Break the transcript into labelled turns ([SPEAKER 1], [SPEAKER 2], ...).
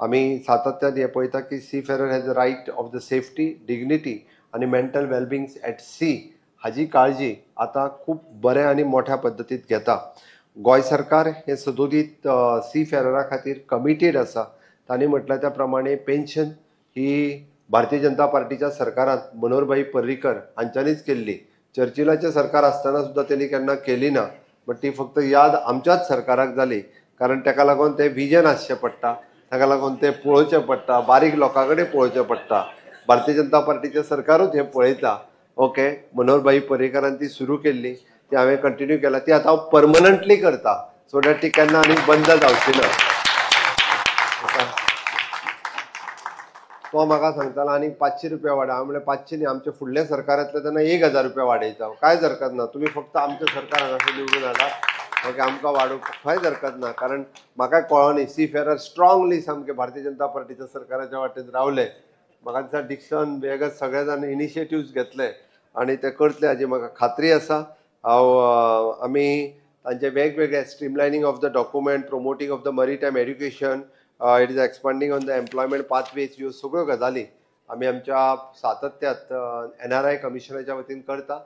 [SPEAKER 1] आम्ही सातत्यान हे पळयता की सी फेरर has the right of the safety, dignity आनी मेंटल वेलबिंग एट सी हाजी काळजी आता खूप बऱ्या आनी मोठ्या पद्दतीत घेता. गोंय सरकार हे सदोदीत सी फेररा खातीर कमिटेड आसा. तांणी म्हटल्या त्या प्रमाणे पेन्शन ही भारतीय जनता पार्टीच्या सरकारांत मनोहरभाई पर्रीकर हांच्यांनीच केल्ली. चर्चिलाचें सरकार आसतना सुद्दां त्यांनी केन्ना केली ना, बट ती फक्त याद आमच्याच सरकाराक जाली. कारण ताका लागून तें विजन आसचें पडटा, ताका लागून तें पळोवचें पडटा, बारीक लोकां कडेन पळोवचें पडटा. भारतीय जनता पार्टीचें सरकारूच हें पळयता. ओके, मनोहरभाई पर्रीकरान ती सुरू केल्ली, ती हांवें कंटिन्यू केला. ती आतां हांव परमनंटली करता, सो दॅट ती केन्ना आनी बंद जावची ना. तो म्हाका सांगतालो आनी 500 रुपया वाडय. हांव म्हणलें 500 न्ही, आमचे फुडलें सरकार येतलें तेन्ना 1000 रुपया वाडयता. कांयच हरकत ना, तुमी फक्त आमचें सरकार हांगासर निवडून हाडा. ओके, आमकां वाडोवपाक खंयच हरकत ना. कारण म्हाकाय कळ्ळो न्ही, सी फेरर स्ट्रॉंगली सामके भारतीय जनता पार्टीच्या सरकाराच्या वाटेन रावले. म्हाका दिसता डिक्सन बेगस सगळे जाण इनिशिएटिव्स घेतले आनी ते करतले हाजी म्हाका खात्री आसा. आमी तांचे वेगवेगळे streamlining of the document, promoting of the maritime education, it is expanding on the employment pathways, ह्यो सगळ्यो गजाली आमी आमच्या सातत्यात NRI कमिशनाच्या वतीन करता.